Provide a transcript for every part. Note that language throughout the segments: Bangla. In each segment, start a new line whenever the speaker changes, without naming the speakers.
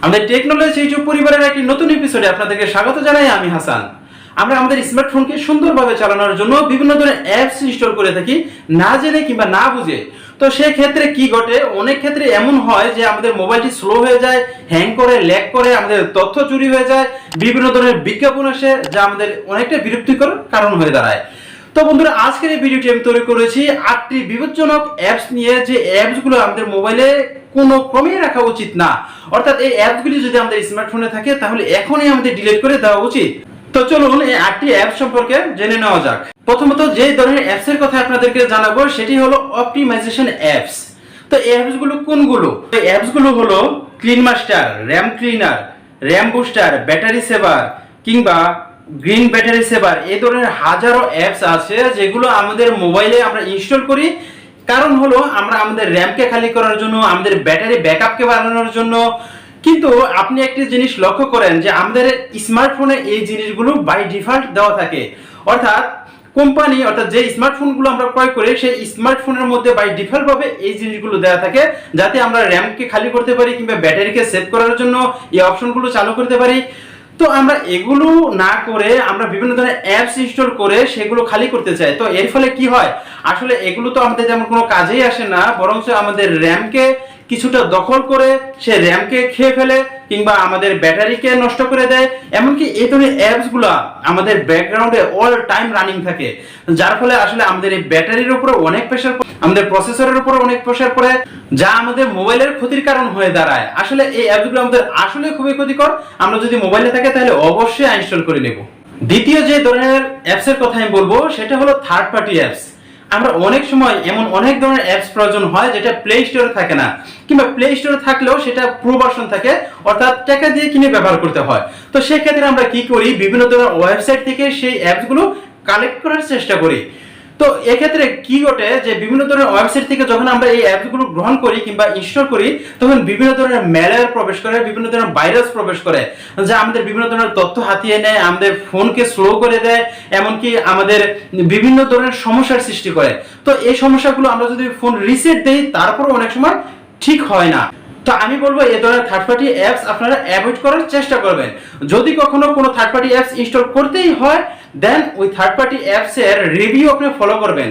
আমাদের টেকনোলজি ইউটিউব পরিবারের একটি নতুন এপিসোডে আপনাদেরকে স্বাগত জানাই। আমি হাসান। আমরা আমাদের স্মার্টফোনকে সুন্দরভাবে চালানোর জন্য বিভিন্ন ধরনের অ্যাপস ইনস্টল করে থাকি, না জেনে কিংবা না বুঝে। তো সেই ক্ষেত্রে কি ঘটে, অনেক ক্ষেত্রে এমন হয় যে আমাদের মোবাইলটি স্লো হয়ে যায়, হ্যাং করে, ল্যাগ করে, আমাদের তথ্য চুরি হয়ে যায়, বিভিন্ন ধরনের বিজ্ঞাপন আসে যা আমাদের অনেকটা বিরক্তিকর কারণ হয়ে দাঁড়ায়। তো বন্ধুরা, আজকের এই ভিডিওটি আমি তৈরি করেছি 8টি বিপজ্জনক অ্যাপস নিয়ে, যে অ্যাপসগুলো আমাদের মোবাইলে কোনো ক্রমেই রাখা উচিত না। অর্থাৎ এই অ্যাপসগুলি যদি আমাদের স্মার্টফোনে থাকে তাহলে এখনই আমাদের ডিলিট করে দেওয়া উচিত। তো চলুন এই 8টি অ্যাপস সম্পর্কে জেনে নেওয়া যাক। প্রথমত যে ধরনের অ্যাপসের কথা আপনাদেরকে জানাবো সেটি হলো অপটিমাইজেশন অ্যাপস। তো এই অ্যাপসগুলো কোনগুলো? এই অ্যাপসগুলো হলো clean master, RAM cleaner, RAM booster, battery saver কিংবা গ্রিন ব্যাটারি সেভার। এই ধরনের হাজারো অ্যাপস আছে যেগুলো আমাদের মোবাইলে আমরা ইনস্টল করি। কারণ হলো আমরা আমাদের র্যামকে খালি করার জন্য, আমাদের ব্যাটারি ব্যাকআপকে বাড়ানোর জন্য। কিন্তু আপনি একটি জিনিস লক্ষ্য করেন যে আমাদের স্মার্টফোনে এই জিনিসগুলো বাই ডিফল্ট দেওয়া থাকে। অর্থাৎ কোম্পানি, অর্থাৎ যে স্মার্টফোনগুলো আমরা ক্রয় করি সেই স্মার্টফোনের মধ্যে বাই ডিফল্ট ভাবে এই জিনিসগুলো দেওয়া থাকে, যাতে আমরা র্যামকে খালি করতে পারি কিংবা ব্যাটারিকে সেভ করার জন্য এই অপশনগুলো চালু করতে পারি। তো আমরা এগুলো না করে আমরা বিভিন্ন ধরনের অ্যাপস ইনস্টল করে সেগুলো খালি করতে চাই। তো এর ফলে কি হয়, আসলে এগুলো তো আমাদের যেমন কোনো কাজেই আসে না, বরঞ্চ আমাদের র্যামকে কিছুটা দখল করে সে র্যামকে খেয়ে ফেলে কিংবা আমাদের ব্যাটারিকে নষ্ট করে দেয়। এমনকি এই ধরনের অ্যাপসগুলো আমাদের ব্যাকগ্রাউন্ডে অল টাইম রানিং থাকে, যার ফলে আসলে আমাদের এই ব্যাটারির উপরে অনেক প্রেসার, আমাদের প্রসেসরের উপরে অনেক প্রেসার পড়ে, যা আমাদের মোবাইলের ক্ষতির কারণ হয়ে দাঁড়ায়। আসলে এই অ্যাপসগুলো আমাদের আসলে খুবই ক্ষতিকর। আমরা যদি মোবাইলে থাকে তাহলে অবশ্যই ইনস্টল করে নেব। দ্বিতীয় যে ধরনের অ্যাপসের কথা আমি বলবো সেটা হলো থার্ড পার্টি অ্যাপস। আমরা অনেক সময় এমন অনেক ধরনের অ্যাপস প্রয়োজন হয় যেটা প্লে স্টোরে থাকে না, কিংবা প্লে স্টোরে থাকলেও সেটা প্রো ভার্সন থাকে, অর্থাৎ টাকা দিয়ে কিনে ব্যবহার করতে হয়। তো সেক্ষেত্রে আমরা কি করি, বিভিন্ন ধরনের ওয়েবসাইট থেকে সেই অ্যাপসগুলো কালেক্ট করার চেষ্টা করি। তো এক্ষেত্রে কি ঘটে যে বিভিন্ন ধরনের ওয়েবসাইট থেকে যখন আমরা এই অ্যাপসগুলো গ্রহণ করি কিংবা ইনস্টল করি, তখন বিভিন্ন ধরনের ম্যালওয়্যার প্রবেশ করে, বিভিন্ন ধরনের ভাইরাস প্রবেশ করে, যা আমাদের বিভিন্ন ধরনের তথ্য হাতিয়ে নেয়, আমাদের ফোনকে স্লো করে দেয়, এমনকি আমাদের বিভিন্ন ধরনের সমস্যার সৃষ্টি করে। তো এই সমস্যাগুলো আমরা যদি ফোন রিসেট দেই তারপরও অনেক সময় ঠিক হয় না। তো আমি বলবো এই ধরনের থার্ড পার্টি অ্যাপস আপনারা অ্যাভয়েড করার চেষ্টা করবেন। যদি কখনো কোনো থার্ড পার্টি অ্যাপস ইনস্টল করতেই হয়, দেন ওই থার্ড পার্টি অ্যাপস এর রিভিউ আপনি ফলো করবেন।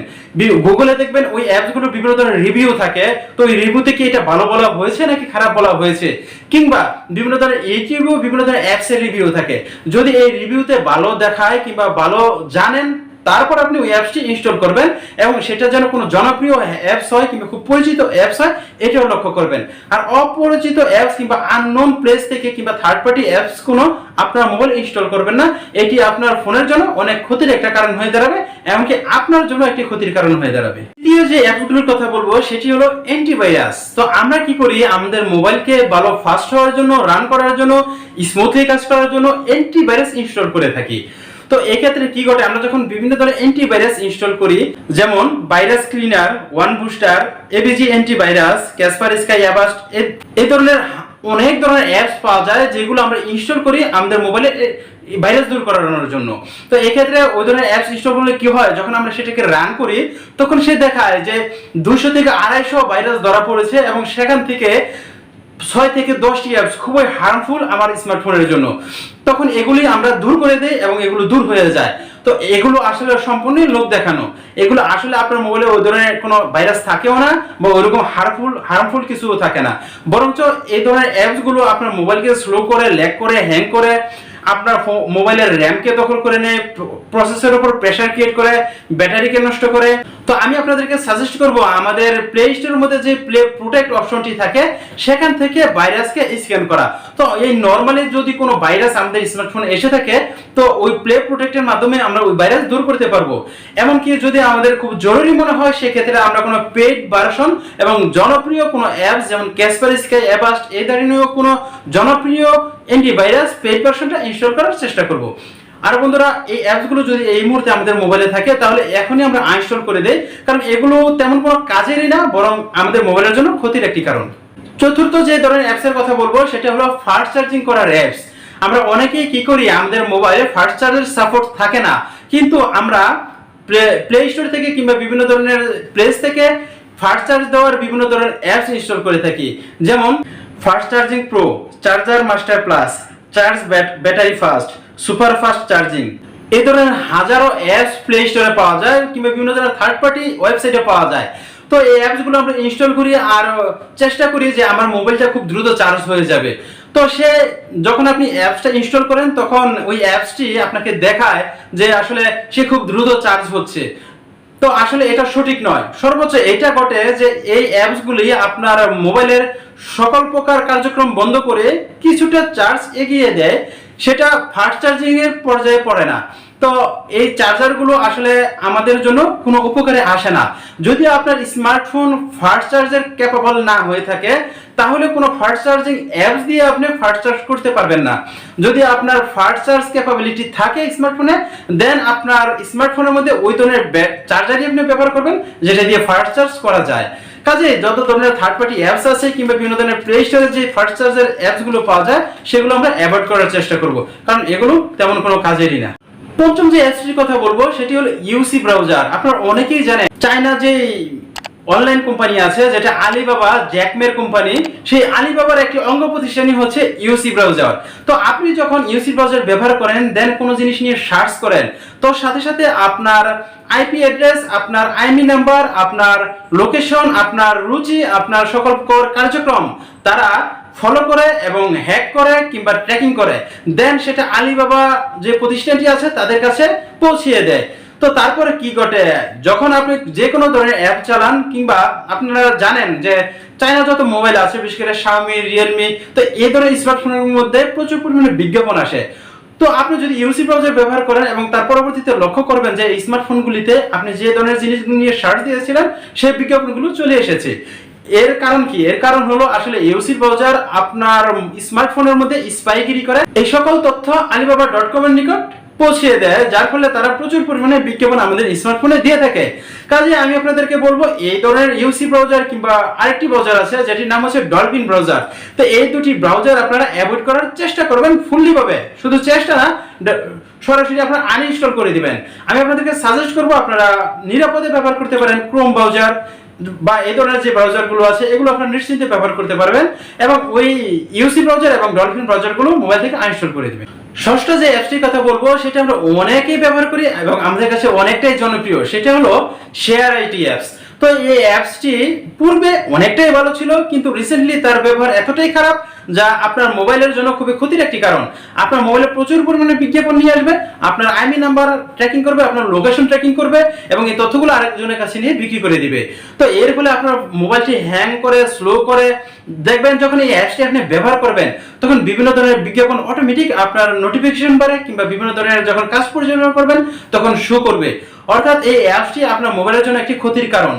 গুগলে দেখবেন ওই অ্যাপসগুলো বিভিন্ন ধরনের রিভিউ থাকে। তো ওই রিভিউতে কি এটা ভালো বলা হয়েছে নাকি খারাপ বলা হয়েছে, কিংবা বিভিন্ন ধরনের ইউটিউবেও বিভিন্ন ধরনের অ্যাপস এর রিভিউ থাকে। যদি এই রিভিউতে ভালো দেখায় কিংবা ভালো জানেন, তারপর আপনি ওই অ্যাপসটি ইনস্টল করবেন, এবং সেটা যেন কোনো জনপ্রিয় অ্যাপস হয় কিংবা খুব পরিচিত অ্যাপস হয়, এটাও লক্ষ্য করবেন। আর অপরিচিত অ্যাপস কিংবা আননোন প্লেস থেকে কিংবা থার্ড পার্টি অ্যাপস কোনো আপনার মোবাইল ইনস্টল করবেন না। এটি আপনার ফোনের জন্য অনেক ক্ষতির একটা কারণ হয়ে দাঁড়াবে, এমনকি আপনার জন্য একটি ক্ষতির কারণ হয়ে দাঁড়াবে। দ্বিতীয় যে অ্যাপসগুলোর কথা বলবো সেটি হলো অ্যান্টিভাইরাস। তো আমরা কি করি, আমাদের মোবাইলকে ভালো ফাস্ট হওয়ার জন্য, রান করার জন্য, স্মুথলি কাজ করার জন্য অ্যান্টিভাইরাস ইনস্টল করে থাকি। তো এক্ষেত্রে কি ঘটে, আমরা যখন বিভিন্ন ধরনের অ্যান্টিভাইরাস ইনস্টল করি, যেমন virus cleaner, one booster, AVG antivirus, Kaspersky Avast, এই ধরনের অনেক ধরনের অ্যাপস পাওয়া যায় যেগুলো আমরা ইনস্টল করি আমাদের মোবাইলে ভাইরাস দূর করানোর জন্য। তো এক্ষেত্রে ওই ধরনের অ্যাপস ইনস্টল করলে কি হয়, যখন আমরা সেটাকে রান করি তখন সে দেখায় যে 200 থেকে 250 ভাইরাস ধরা পড়েছে, এবং সেখান থেকে 6 থেকে 10টি অ্যাপস খুবই হার্মফুল আমার স্মার্টফোনের জন্য। তখন এগুলি আমরা দূর করে দেই এবং এগুলো দূর হয়ে যায়। তো এগুলো আসলে সম্পূর্ণই লোক দেখানো। এগুলো আসলে আপনার মোবাইলে ওই ধরনের কোনো ভাইরাস থাকেও না, বা ওইরকম হার্মফুল কিছুও থাকে না। বরঞ্চ এই ধরনের অ্যাপসগুলো আপনার মোবাইলকে স্লো করে, ল্যাগ করে, হ্যাং করে, আপনার মোবাইলের র্যামকে দখল করে নেয়, প্রসেসরের উপর প্রেসার ক্রিয়েট করে, ব্যাটারিকে নষ্ট করে। তো আমি আপনাদেরকে সাজেস্ট করব আমাদের প্লে স্টোরের মধ্যে যে প্লে প্রোটেক্ট অপশনটি থাকে সেখান থেকে ভাইরাসকে স্ক্যান করা। তো এই নরমালি যদি কোনো ভাইরাস আমাদের স্মার্টফোনে এসে থাকে, তো ওই প্লে প্রোটেক্টের মাধ্যমে আমরা ওই ভাইরাস দূর করতে পারবো। এমনকি যদি আমাদের খুব জরুরি মনে হয়, সেক্ষেত্রে আমরা কোনো পেইড ভার্সন এবং জনপ্রিয় কোনো অ্যাপস যেমন ক্যাসপার স্কাই অ্যাভাস্ট, এই ধরনের কোনো জনপ্রিয় অ্যান্টিভাইরাস পেইড ভার্সনটা ইনস্টল করার চেষ্টা করব। আর বন্ধুরা, এই অ্যাপসগুলো যদি এই মুহূর্তে আমাদের মোবাইলে থাকে তাহলে এখনই আমরা আনইনস্টল করে দেই, কারণ এগুলো তেমন কোনো কাজেরই না, বরং আমাদের মোবাইলের জন্য ক্ষতির একটি কারণ। চতুর্থ যে ধরনের অ্যাপসের কথা বলবো সেটা হলো ফাস্ট চার্জিং করার অ্যাপস। আমরা অনেকেই কি করি, আমাদের মোবাইলে ফাস্ট চার্জের সাপোর্ট থাকে না, কিন্তু আমরা প্লে স্টোর থেকে কিংবা বিভিন্ন ধরনের প্লেস থেকে ফাস্ট চার্জ দেওয়ার বিভিন্ন ধরনের অ্যাপস ইনস্টল করে থাকি। যেমন fast charging pro, charger master plus, charge battery fast, super fast charging, এই ধরনের হাজারো অ্যাপস প্লে স্টোরে পাওয়া যায় কিংবা বিভিন্ন ধরনের থার্ড পার্টি ওয়েবসাইটে পাওয়া যায়। তো এই অ্যাপসগুলো আমরা ইনস্টল করি আর চেষ্টা করি যে আমার মোবাইলটা খুব দ্রুত চার্জ হয়ে যাবে। তো যখন আপনি অ্যাপসটা ইনস্টল করেন তখন ওই অ্যাপসটি আপনাকে দেখায় যে আসলে সে খুব দ্রুত চার্জ হচ্ছে। তো আসলে এটা সঠিক নয়। সর্বোচ্চ এটা ঘটে যে এই অ্যাপসগুলি আপনার মোবাইলের সকল প্রকার কার্যক্রম বন্ধ করে কিছুটা চার্জ এগিয়ে দেয়, সেটা ফাস্ট চার্জিং এর পর্যায়ে পড়ে না। তো এই চার্জারগুলো আসলে আমাদের জন্য কোনো উপকারে আসে না। যদি আপনার স্মার্টফোন ফাস্ট চার্জের ক্যাপাবল না হয়ে থাকে তাহলে কোনো ফাস্ট চার্জিং অ্যাপস দিয়ে আপনি ফাস্ট চার্জ করতে পারবেন না। যদি আপনার ফাস্ট চার্জ ক্যাপাবিলিটি থাকে স্মার্টফোনে, দেন আপনার স্মার্টফোনের মধ্যে ওই ধরনের চার্জারই আপনি ব্যবহার করবেন যেটা দিয়ে ফাস্ট চার্জ করা যায়। কাজে যত ধরনের থার্ড পার্টি অ্যাপস আছে কিংবা বিভিন্ন ধরনের প্লে স্টোরে যে ফাস্ট চার্জের অ্যাপসগুলো পাওয়া যায় সেগুলো আমরা অ্যাভয়েড করার চেষ্টা করব, কারণ এগুলো তেমন কোনো কাজেরই না। পঞ্চম যে অ্যাপসটির কথা বলবো সেটি হলো ইউসি ব্রাউজার। আপনারা অনেকেই জানেন চায়না যে অনলাইন কোম্পানি আছে যেটা আলিবাবা জ্যাকমের কোম্পানি, সেই আলিবাবার একটি অঙ্গ প্রতিষ্ঠানই হচ্ছে ইউসি ব্রাউজার। তো আপনি যখন ইউসি ব্রাউজার ব্যবহার করেন দেন কোনো জিনিস নিয়ে সার্চ করেন, তো সাথে সাথে আপনার আইপি অ্যাড্রেস, আপনার আইএমই নাম্বার, আপনার লোকেশন, আপনার রুচি, আপনার সকল কার্যক্রম তারা ফলো করে এবং হ্যাক করে কিংবা ট্র্যাকিং করে, দেন সেটা আলিবাবা যে প্রতিষ্ঠানটি আছে তাদের কাছে পৌঁছিয়ে দেয়। তো তারপরে কি ঘটে, যখন আপনি যে কোনো ধরনের অ্যাপ চালান কিংবা আপনারা জানেন যে চায়না যত মোবাইল আছে বিশেষ করে শাওমি, রিয়েলমি, তো এই ধরনের স্মার্টফোনের মধ্যে প্রচুর পরিমাণে বিজ্ঞাপন আসে। তো আপনি যদি ইউসি ব্রাউজার ব্যবহার করেন এবং তার পরবর্তীতে লক্ষ্য করবেন যে এই স্মার্টফোনগুলিতে আপনি যে ধরনের জিনিসগুলো নিয়ে সার্চ দিয়েছিলেন সেই বিজ্ঞাপনগুলো চলে এসেছে। এর কারণ কি? এর কারণ হলো আসলে ইউসি ব্রাউজার আপনার স্মার্টফোনের মধ্যে স্পাইগিরি করে এই সকল তথ্য alibaba.com এর নিকট পৌঁছিয়ে দেয়, যার ফলে তারা প্রচুর পরিমাণে বিজ্ঞাপন আমাদের স্মার্টফোনে দিয়ে থাকে। কাজে আমি আপনাদেরকে বলবো এই ধরনের ইউসি ব্রাউজার কিংবা আরেকটি ব্রাউজার আছে যেটির নাম হচ্ছে ডলফিন ব্রাউজার, তো এই দুটি ব্রাউজার আপনারা অ্যাভয়েড করার চেষ্টা করবেন ফুললি ভাবে, শুধু চেষ্টা না, সরাসরি আপনারা আনইনস্টল করে দিবেন। আমি আপনাদেরকে সাজেস্ট করবো আপনারা নিরাপদে ব্যবহার করতে পারেন ক্রোম ব্রাউজার বা এই ধরনের যে ব্রাউজারগুলো আছে এগুলো আপনারা নিশ্চিন্তে ব্যবহার করতে পারবেন এবং ওই ইউসি ব্রাউজার এবং ডলফিন ব্রাউজারগুলো মোবাইল থেকে আনইনস্টল করে দিবেন। ষষ্ঠ যে অ্যাপসটির কথা বলবো সেটা আমরা অনেকেই ব্যবহার করি এবং আমাদের কাছে অনেকটাই জনপ্রিয়, সেটা হলো শেয়ার আইটি অ্যাপস। তো এই অ্যাপসটি পূর্বে অনেকটাই ভালো ছিল, কিন্তু রিসেন্টলি তার ব্যবহার এতটাই খারাপ যা আপনার মোবাইলের জন্য খুবই ক্ষতির একটি কারণ। আপনার মোবাইলে প্রচুর পরিমাণে বিজ্ঞাপন নিয়ে আসবে, আপনার আইএমই নাম্বার ট্র্যাকিং করবে, আপনার লোকেশন ট্র্যাকিং করবে এবং এই তথ্যগুলো আরেকজনের কাছে নিয়ে বিক্রি করে দিবে। তো এর ফলে আপনার মোবাইলটি হ্যাং করে, স্লো করে। দেখবেন যখন এই অ্যাপসটি আপনি ব্যবহার করবেন তখন বিভিন্ন ধরনের বিজ্ঞাপন অটোমেটিক আপনার নোটিফিকেশন বারে কিংবা বিভিন্ন ধরনের যখন কাজ পরিচালনা করবেন তখন শো করবে। অর্থাৎ এই অ্যাপসটি আপনার মোবাইলের জন্য একটি ক্ষতির কারণ,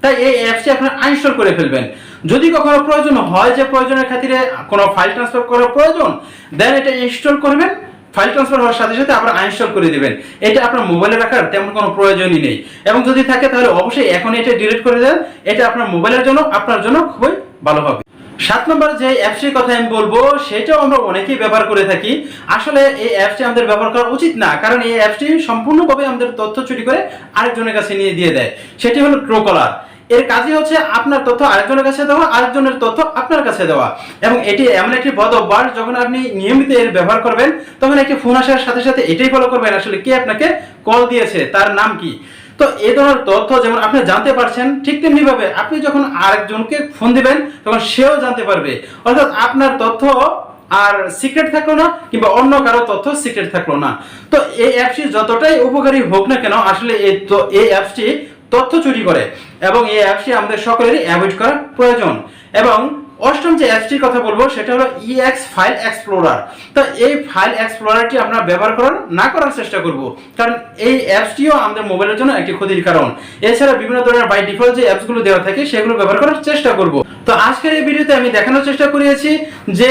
তাই এই অ্যাপসটি আপনারা আনইনস্টল করে ফেলবেন। যদি কখনো প্রয়োজন হয় যে প্রয়োজনের খাতিরে কোনো ফাইল ট্রান্সফার করার প্রয়োজন, দেন এটা ইনস্টল করবেন, ফাইল ট্রান্সফার হওয়ার সাথে সাথে আপনারা আনইনস্টল করে দিবেন। এটা আপনার মোবাইলে রাখার তেমন কোনো প্রয়োজনই নেই এবং যদি থাকে তাহলে অবশ্যই এখন এটা ডিলিট করে দেন, এটা আপনার মোবাইলের জন্য আপনার জন্য খুবই ভালো হবে। 7 নম্বর যে অ্যাপসটির কথা আমি বলবো সেটাও আমরা অনেকেই ব্যবহার করে থাকি। আসলে এই অ্যাপসটি আমাদের ব্যবহার করা উচিত না, কারণ এই অ্যাপসটি সম্পূর্ণভাবে আমাদের তথ্য চুরি করে আরেকজনের কাছে নিয়ে দিয়ে দেয়। সেটি হলো ট্রুকলার। এর কাজই হচ্ছে আপনার তথ্য আরেকজনের কাছে দেওয়া, আরেকজনের তথ্য আপনার কাছে দেওয়া। এবং এটি এমন একটি বদ অভ্যাস, যখন আপনি নিয়মিত এর ব্যবহার করবেন তখন একটি ফোন আসার সাথে সাথে এটাই ফলো করবেন আসলে কে আপনাকে কল দিয়েছে, তার নাম কি। তো এই ধরনের তথ্য যেমন আপনি জানতে পারছেন, ঠিক তেমনি ভাবে আপনি যখন আরেকজনকে ফোন দিবেন তখন সেও জানতে পারবে। অর্থাৎ আপনার তথ্য আর সিক্রেট থাকলো না কিংবা অন্য কারো তথ্য সিক্রেট থাকলো না। তো এই অ্যাপসটি যতটাই উপকারী হোক না কেন, আসলে এই অ্যাপসটি তথ্য চুরি করে এবং এই অ্যাপসটি আমাদের সকলেরই অ্যাভয়েড করা প্রয়োজন। এবং অষ্টম যে অ্যাপসটির কথা বলবো সেটা হলো ইএক্স ফাইল এক্সপ্লোরার। তো এই ফাইল এক্সপ্লোরারটি আমরা ব্যবহার করার চেষ্টা করব, কারণ এই অ্যাপসটিও আমাদের মোবাইলের জন্য একটি ক্ষতির কারণ। এছাড়া বিভিন্ন ধরনের বাই ডিফল্ট যে অ্যাপসগুলো দেওয়া থাকে সেগুলো ব্যবহার করার চেষ্টা করব। তো আজকের এই ভিডিওতে আমি দেখানোর চেষ্টা করেছি যে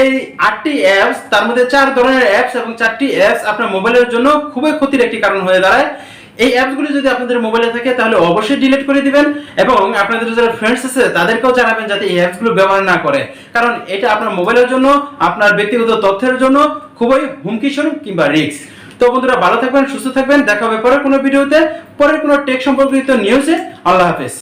8টি অ্যাপস, তার মধ্যে 4 ধরনের অ্যাপস এবং 4টি অ্যাপস আপনার মোবাইলের জন্য খুবই ক্ষতির একটি কারণ হয়ে দাঁড়ায়। এই অ্যাপসগুলো যদি আপনাদের মোবাইলে থাকে তাহলে অবশ্যই ডিলিট করে দিবেন এবং আপনাদের যারা ফ্রেন্ডস আছে তাদেরকেও জানাবেন যাতে এই অ্যাপসগুলো ব্যবহার না করে, কারণ এটা আপনার মোবাইলের জন্য, আপনার ব্যক্তিগত তথ্যের জন্য খুবই হুমকি স্বরূপ কিংবা রিস্ক। তো বন্ধুরা ভালো থাকবেন, সুস্থ থাকবেন, দেখা হবে পরের কোনো ভিডিওতে, পরের কোনো টেক সম্পর্কিত নিউজে। আল্লাহ হাফেজ।